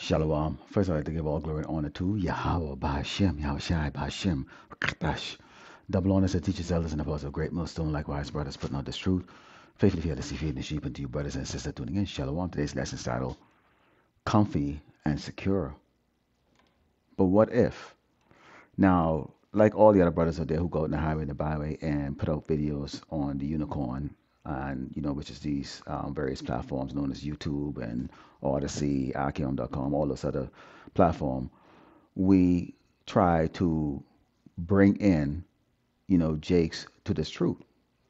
Shalom. First, I'd like to give all glory and honor to Yahweh Bahashem, Yahweh Shai Bahashem, Katash. Double honors to teachers, elders, and apostles of Great Millstone, likewise, brothers, putting out this truth. Faithfully here to see feeding the sheep, and to you, brothers and sisters, tuning in. Shalom. Today's lesson is titled Comfy and Secure. But what if? Now, like all the other brothers out there who go out in the highway and the byway and put out videos on the unicorn, and which is these various platforms known as YouTube and Odyssey, Archeon.com, all those other platforms, we try to bring in, Jakes to this truth.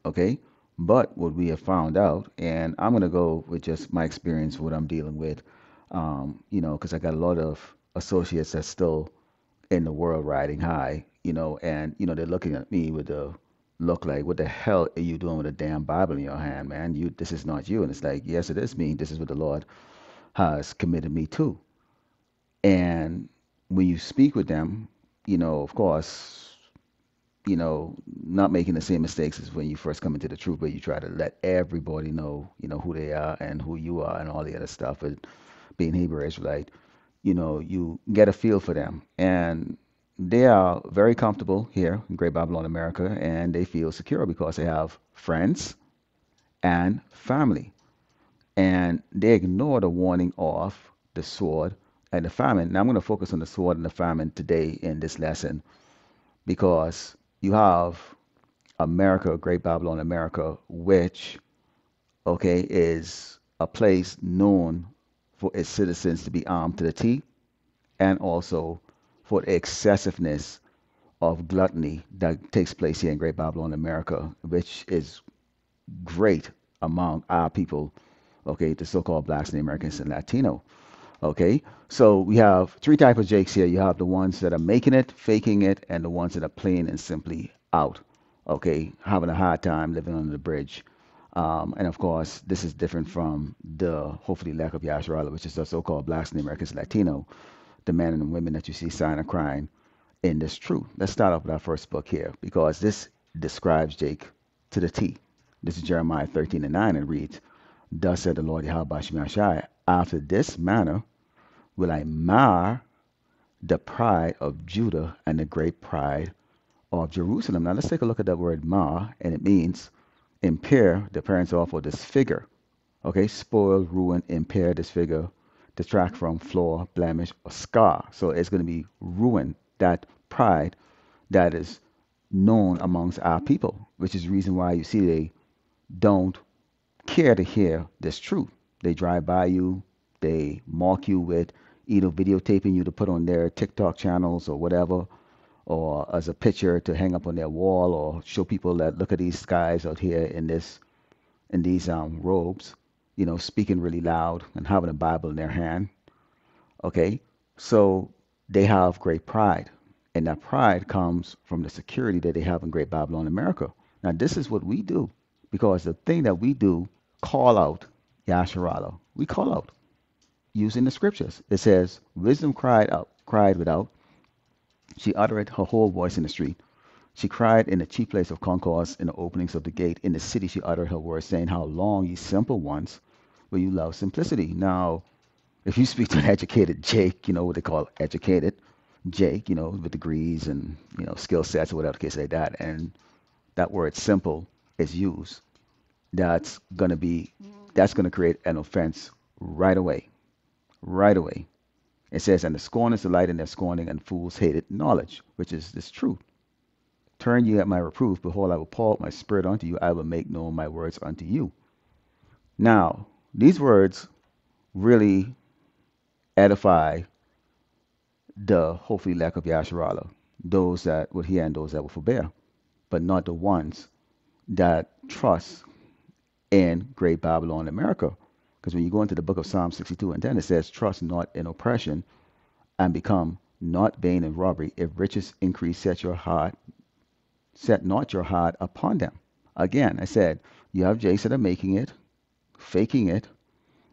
Okay. But what we have found out, and I'm going to go with just my experience, what I'm dealing with, because I got a lot of associates that's still in the world riding high, and they're looking at me with the look like, what the hell are you doing with a damn Bible in your hand, man? This is not you. And it's like, yes, it is me. This is what the Lord has committed me to. And when you speak with them, of course, not making the same mistakes as when you first come into the truth, but you try to let everybody know, who they are and who you are and all the other stuff. But being Hebrew Israelite, you get a feel for them. And they are very comfortable here in Great Babylon, America, and they feel secure because they have friends and family. And they ignore the warning of the sword and the famine. Now, I'm going to focus on the sword and the famine today in this lesson because you have America, Great Babylon, America, which, okay, is a place known for its citizens to be armed to the teeth and also for the excessiveness of gluttony that takes place here in Great Babylon, America, which is great among our people, okay, the so-called blacks and Americans and Latino. Okay, so we have three types of jakes here. You have the ones that are making it, faking it, and the ones that are plain and simply out. Okay, having a hard time living under the bridge. And of course, this is different from the hopefully lack of Yasharala, which is the so-called blacks and Americans Latino, the men and the women that you see sign and crying in this truth. Let's start off with our first book here because this describes Jake to the T. This is Jeremiah 13 and 9 and reads, Thus said the Lord Yahweh Shemashai, after this manner will I mar the pride of Judah and the great pride of Jerusalem. Now let's take a look at that word mar, and it means impair, the parents off or disfigure. Okay, spoil, ruin, impair, disfigure, detract from, flaw, blemish, or scar. So it's going to be ruin, that pride that is known amongst our people, which is the reason why you see they don't care to hear this truth. They drive by you, they mock you with either videotaping you to put on their TikTok channels or whatever, or as a picture to hang up on their wall, or show people that look at these guys out here in these robes, speaking really loud and having a Bible in their hand. Okay, so they have great pride, and that pride comes from the security that they have in Great Babylon, America. Now, this is what we do because the thing that we do, call out Yasharala. We call out using the scriptures. It says, Wisdom cried without. She uttered her whole voice in the street. She cried in the chief place of concourse, in the openings of the gate. In the city she uttered her words, saying, How long, ye simple ones, will you love simplicity? Now, if you speak to an educated Jake, what they call educated Jake, with degrees and, skill sets or whatever the case like that, and that word simple is used, that's going to be, that's going to create an offense right away. Right away. It says, And the scorners delight in their scorning, and fools hated knowledge, which is this truth. Turn ye at my reproof. Behold, I will pour out my spirit unto you. I will make known my words unto you. Now, these words really edify the hopefully lack of Yasharala, those that will hear and those that will forbear, but not the ones that trust in Great Babylon, America. Because when you go into the book of Psalm 62 and 10, it says, Trust not in oppression and become not vain in robbery. If riches increase, set not your heart upon them. Again, I said, you have Jakes that are making it, faking it,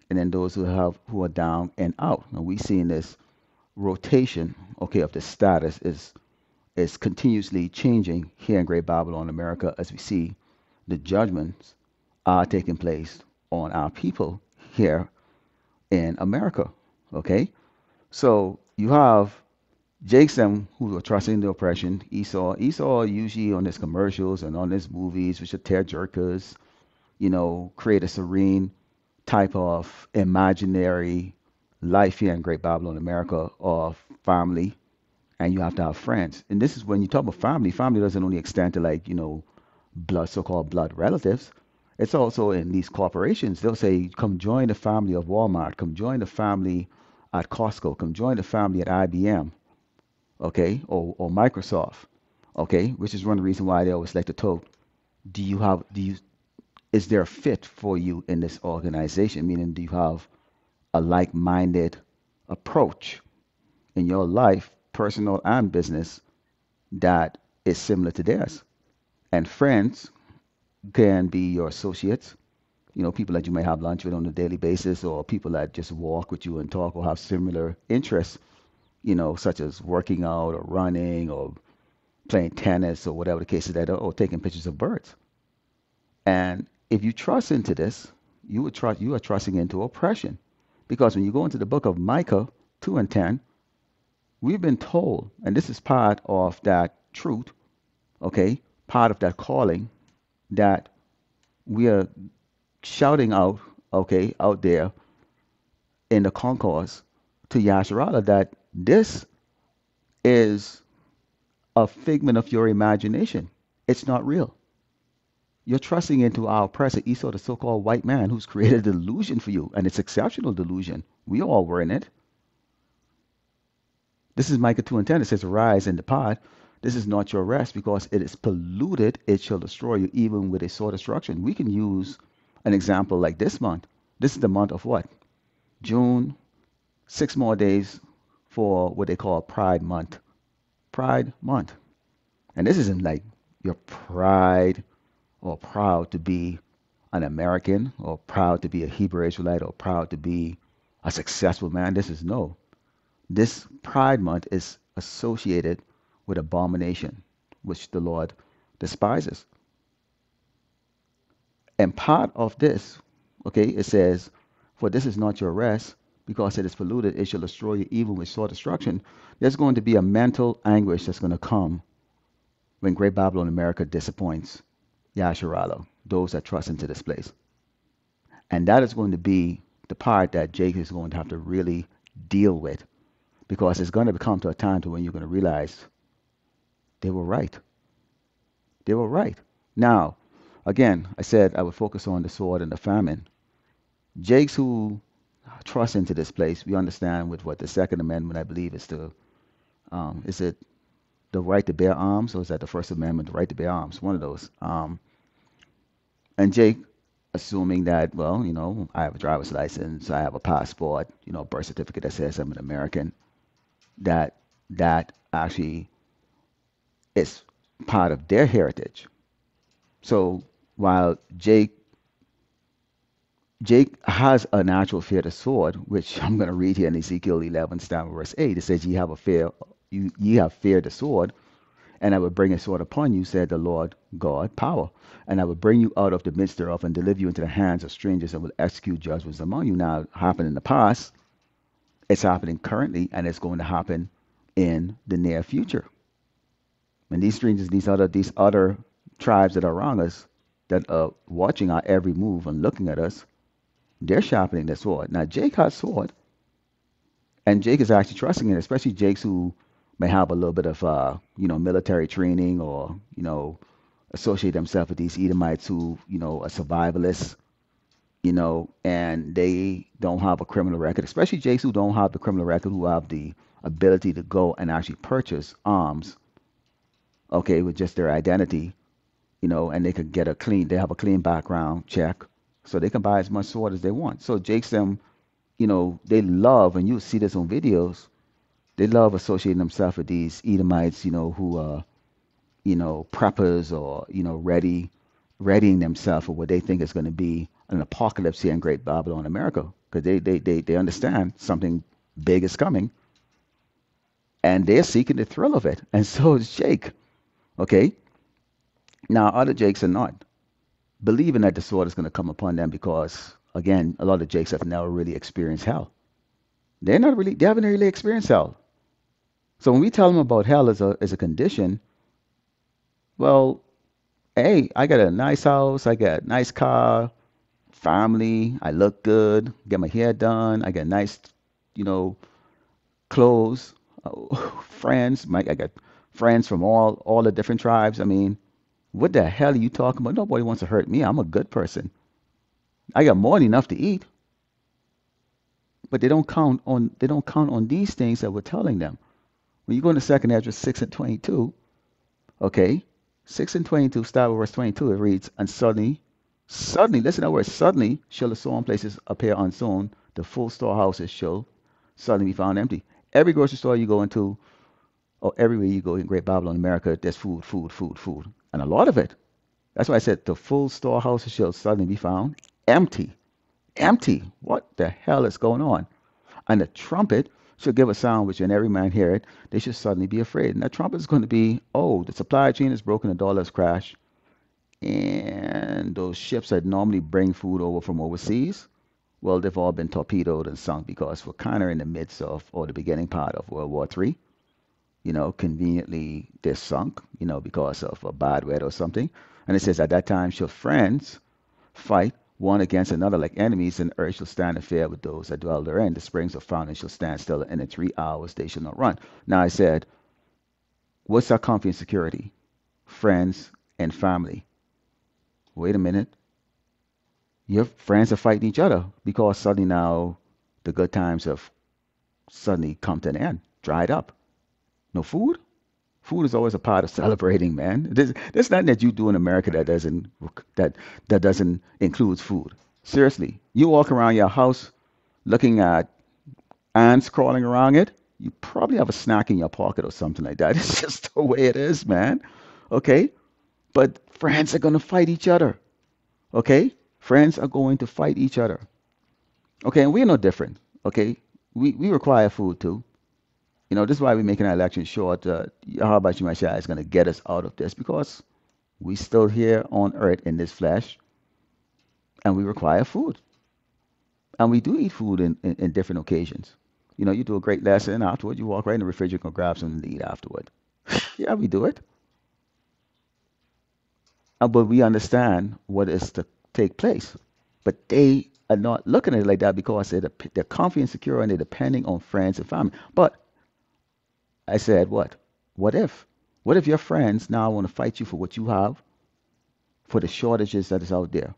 and then those who are down and out. Now we see in this rotation, okay, of the status is continuously changing here in Great Babylon, America, as we see the judgments are taking place on our people here in America. Okay, So you have Jason, who are trusting the oppression. Esau usually on his commercials and on his movies, which are tear jerkers, create a serene type of imaginary life here in Great Babylon, America, of family, and you have to have friends. And this is when you talk about family. Family doesn't only extend to like blood, so-called blood relatives. It's also in these corporations. They'll say, "Come join the family of Walmart. Come join the family at Costco. Come join the family at IBM." Okay, or Microsoft. Okay, which is one of the reasons why they always like to talk. Do you is there a fit for you in this organization? Meaning, do you have a like-minded approach in your life, personal and business, that is similar to theirs? And friends can be your associates, people that you may have lunch with on a daily basis, or people that just walk with you and talk or have similar interests, such as working out or running or playing tennis or whatever the case is, that or taking pictures of birds. And if you trust into this, you are trusting into oppression. Because when you go into the book of Micah 2 and 10, we've been told, and this is part of that truth, okay, part of that calling, that we are shouting out, okay, out there in the concourse to Yasharala, that this is a figment of your imagination. It's not real. You're trusting into our oppressor, Esau, the so-called white man, who's created a delusion for you, and it's exceptional delusion. We all were in it. This is Micah 2 and 10. It says, "Arise and depart. This is not your rest, because it is polluted. It shall destroy you, even with a sore destruction." We can use an example like this month. This is the month of what? June. 6 more days for what they call Pride Month. Pride Month. And this isn't like your pride or proud to be an American or proud to be a Hebrew Israelite or proud to be a successful man. This is no. This Pride Month is associated with abomination, which the Lord despises. And part of this, okay, it says, "For this is not your rest, because it is polluted, it shall destroy you even with sore destruction." There's going to be a mental anguish that's going to come when Great Babylon America disappoints Yasharala, those that trust into this place. And that is going to be the part that Jake is going to have to really deal with, because it's going to come to a time to when you're going to realize they were right. They were right. Now, again, I said I would focus on the sword and the famine. Jakes who trust into this place, we understand with what the Second Amendment, I believe, is it the right to bear arms, or is that the First Amendment, the right to bear arms? One of those. And Jake, assuming that, well, I have a driver's license, I have a passport, birth certificate that says I'm an American, that actually is part of their heritage. So while Jake has a natural fear of the sword, which I'm going to read here in Ezekiel 11, verse 8. It says, ye have feared the sword, and I will bring a sword upon you, said the Lord God, power. And I will bring you out of the midst thereof, and deliver you into the hands of strangers, and will execute judgments among you. Now, it happened in the past, it's happening currently, and it's going to happen in the near future. And these strangers, these other tribes that are around us, that are watching our every move and looking at us, they're sharpening their sword. Now, Jake has sword, and Jake is actually trusting it, especially Jakes who may have a little bit of, military training, or, associate themselves with these Edomites who, are survivalists, and they don't have a criminal record, especially Jakes who don't have the criminal record, who have the ability to go and actually purchase arms, okay, with just their identity, and they have a clean background check, so they can buy as much sword as they want. So Jakes them, they love, and you see this on videos, they love associating themselves with these Edomites, who are, preppers, or, readying themselves for what they think is going to be an apocalypse here in Great Babylon, America, because they understand something big is coming, and they're seeking the thrill of it. And so is Jake. Okay. Now, other Jakes are not believing that the sword is going to come upon them, because, again, a lot of Jakes have never really experienced hell. They haven't really experienced hell. So when we tell them about hell as a condition, well, hey, I got a nice house, I got a nice car, family, I look good, get my hair done, I got nice, you know, clothes, friends. I got friends from all the different tribes. I mean, what the hell are you talking about? Nobody wants to hurt me. I'm a good person. I got more than enough to eat, but they don't count on these things that we're telling them. When you go into Second Ezra 6:22, okay, 6:22, start with verse 22. It reads, "And suddenly, listen to that word. Suddenly shall the sown places appear unsown. The full storehouses shall suddenly be found empty." Every grocery store you go into, or everywhere you go in Great Babylon, America, there's food, food, food, food, and a lot of it. That's why I said the full storehouses shall suddenly be found empty. Empty. What the hell is going on? And the trumpet shall give a sound which when every man hear it, they should suddenly be afraid. And that trumpet is going to be, oh, the supply chain is broken, the dollar has crashed, and those ships that normally bring food over from overseas, well, they've all been torpedoed and sunk because we're kind of in the midst of, or the beginning part of World War III. Conveniently they're sunk, because of a bad weather or something. And it says, at that time shall friends fight one against another like enemies, and earth shall stand and fair with those that dwell therein. The springs of fountains shall stand still, and in 3 hours they shall not run. Now I said, what's our comfort and security? Friends and family. Wait a minute. Your friends are fighting each other because suddenly now the good times have suddenly come to an end, dried up. No food? Food is always a part of celebrating, man. There's nothing that you do in America that that doesn't include food. Seriously, you walk around your house looking at ants crawling around it. You probably have a snack in your pocket or something like that. It's just the way it is, man. Okay, but friends are gonna fight each other. Okay, friends are going to fight each other. Okay, and we're no different. Okay, we require food too. This is why we're making our election short. How about you, Mashiach, is going to get us out of this because we still here on earth in this flesh and we require food. And we do eat food in different occasions. You do a great lesson afterward, you walk right in the refrigerator and grab something to eat afterward. Yeah, we do it. But we understand what is to take place. But they are not looking at it like that because they're confident, secure, and they're depending on friends and family. But I said, what? What if? What if your friends now want to fight you for what you have, for the shortages that is out there?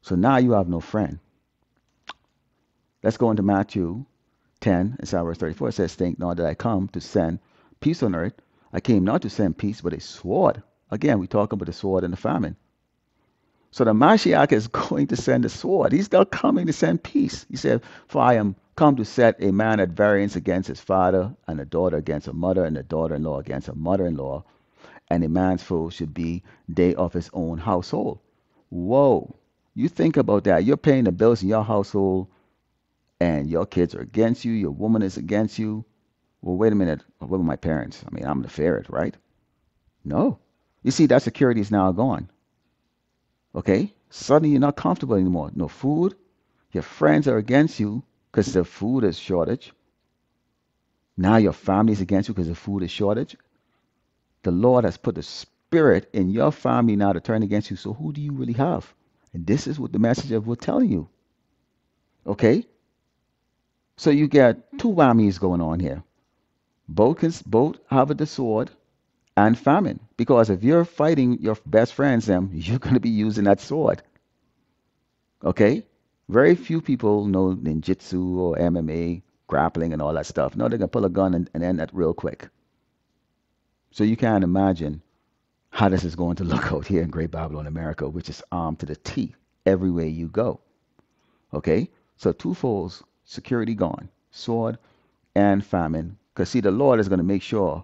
So now you have no friend. Let's go into Matthew 10, it's verse 34. It says, "Think not that I come to send peace on earth. I came not to send peace, but a sword." Again, we talk about the sword and the famine. So the Mashiach is going to send a sword. He's not coming to send peace. He said, "For I am come to set a man at variance against his father, and a daughter against a mother, and a daughter-in-law against a mother-in-law. And a man's foe should be they of his own household." Whoa. You think about that. You're paying the bills in your household, and your kids are against you. Your woman is against you. Well, wait a minute. What about my parents? I mean, I'm the ferret, right? No. You see, that security is now gone. Okay? Suddenly you're not comfortable anymore. No food. Your friends are against you because the food is shortage. Now your family is against you because the food is shortage. The Lord has put the spirit in your family now to turn against you. So who do you really have? And this is what the message of we're telling you. Okay? So you get two whammies going on here. Both have the sword and famine. Because if you're fighting your best friends, then you're going to be using that sword. Okay? Very few people know ninjutsu or MMA, grappling and all that stuff. No, they're going to pull a gun and end that real quick. So you can't imagine how this is going to look out here in Great Babylon, America, which is armed to the teeth everywhere you go. Okay? So twofolds, security gone, sword and famine. Because see, the Lord is going to make sure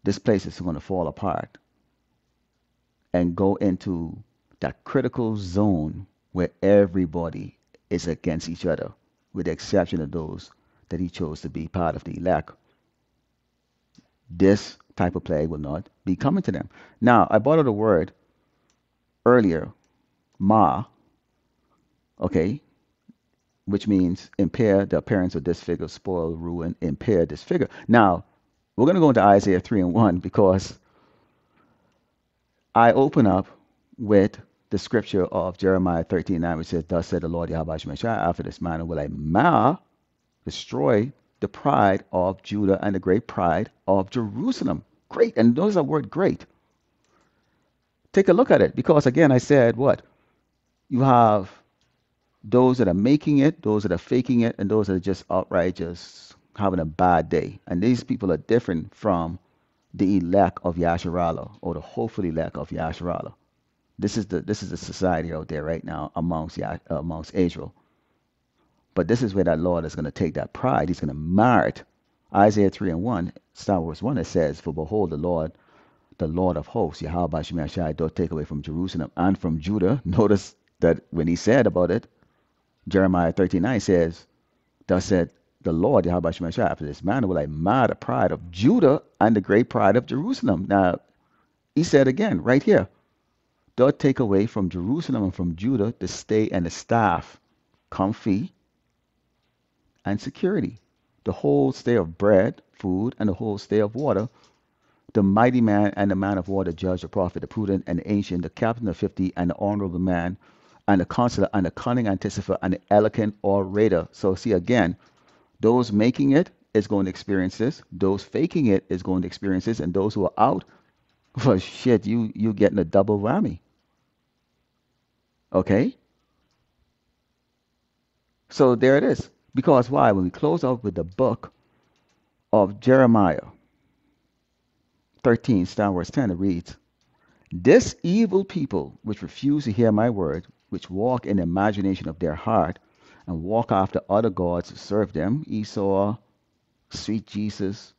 this place is going to fall apart and go into that critical zone where everybody is against each other, with the exception of those that he chose to be part of the elect. This type of plague will not be coming to them. Now, I brought out a word earlier, ma, okay, which means impair, the appearance of disfigure, spoil, ruin, impair, disfigure. Now, we're going to go into Isaiah 3 and 1 because I open up with the scripture of Jeremiah 13:9, which says, thus said the Lord Yahweh Shemeshai, after this manner will I destroy the pride of Judah and the great pride of Jerusalem. Great. And notice the word great. Take a look at it because, again, I said what? You have those that are making it, those that are faking it, and those that are just outright just having a bad day. And these people are different from the elect of Yasharallah or the hopeful elect of Yasharallah. This is the society out there right now amongst Israel. But this is where that Lord is going to take that pride. He's going to mar it. Isaiah 3 and 1, Star Wars 1, it says, for behold, the Lord of hosts, Yahweh Shemeshai, doth take away from Jerusalem and from Judah. Notice that when he said about it, Jeremiah 13:9 says, thus said the Lord Yahweh Shemeshai, after this manner will I mar the pride of Judah and the great pride of Jerusalem. Now, he said again, right here, doth take away from Jerusalem and from Judah the stay and the staff, comfy and security, the whole stay of bread, food, and the whole stay of water, the mighty man and the man of war, the judge, the prophet, the prudent and the ancient, the captain of 50, and the honorable man, and the counselor, and the cunning anticipator, and the eloquent orator. So see again, those making it is going to experience this. Those faking it is going to experience this. And those who are out, well, shit, you getting a double whammy. Okay? So there it is. Because why? When we close out with the book of Jeremiah 13, Star Wars 10, it reads, this evil people which refuse to hear my word, which walk in the imagination of their heart, and walk after other gods to serve them, Esau, Sweet Jesus,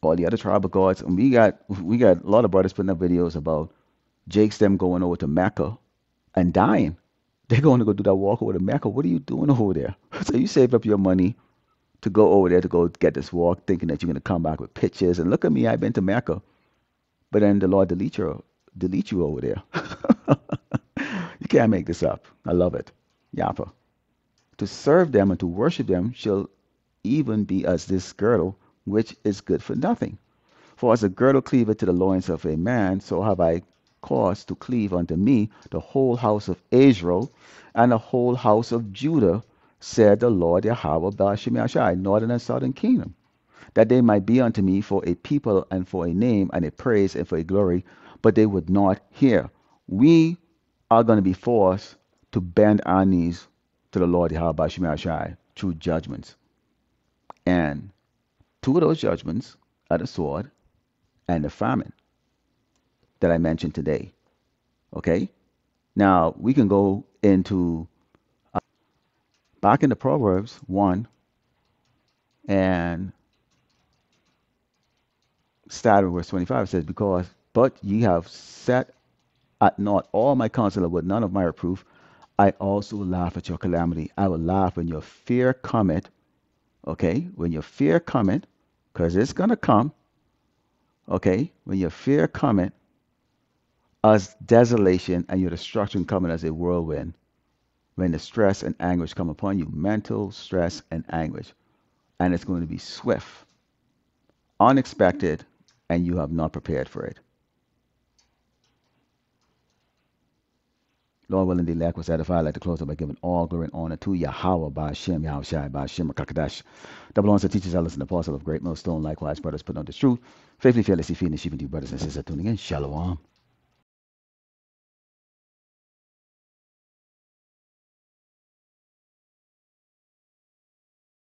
all the other tribal gods. And we got a lot of brothers putting up videos about Jake's them going over to Mecca and dying. They're going to go do that walk over to Mecca. What are you doing over there? So you saved up your money to go over there to go get this walk, thinking that you're going to come back with pictures. And look at me, I've been to Mecca. But then the Lord delete you over there. You can't make this up. I love it. Yapa. To serve them and to worship them shall even be as this girdle, which is good for nothing. For as a girdle cleaveth to the loins of a man, so have I caused to cleave unto me the whole house of Israel and the whole house of Judah, said the Lord Yahweh Ba'ashim, northern and southern kingdom, that they might be unto me for a people and for a name and a praise and for a glory, but they would not hear. We are going to be forced to bend our knees to the Lord Yahweh Ba'ashim through judgments. And two of those judgments are the sword and the famine that I mentioned today. Okay? Now, we can go into back into Proverbs 1 and start with verse 25. It says, but ye have set at naught all my counsel with none of my reproof. I also will laugh at your calamity. I will laugh when your fear cometh. Okay? When your fear cometh, because it's going to come. Okay? When your fear cometh, as desolation and your destruction coming as a whirlwind, when the stress and anguish come upon you, mental stress and anguish, and it's going to be swift, unexpected, and you have not prepared for it. Lord willing, the elect was edified. I'd like to close up by giving all glory and honor to Yahweh Ba'ashem, Yahushai Ba'ashem, Rakakadash. Double honors to teachers, elders, and apostles of Great Millstone. Likewise, brothers, put on the truth. Faithfully, fearlessly feeding the sheep and you brothers and sisters tuning in. Shalom.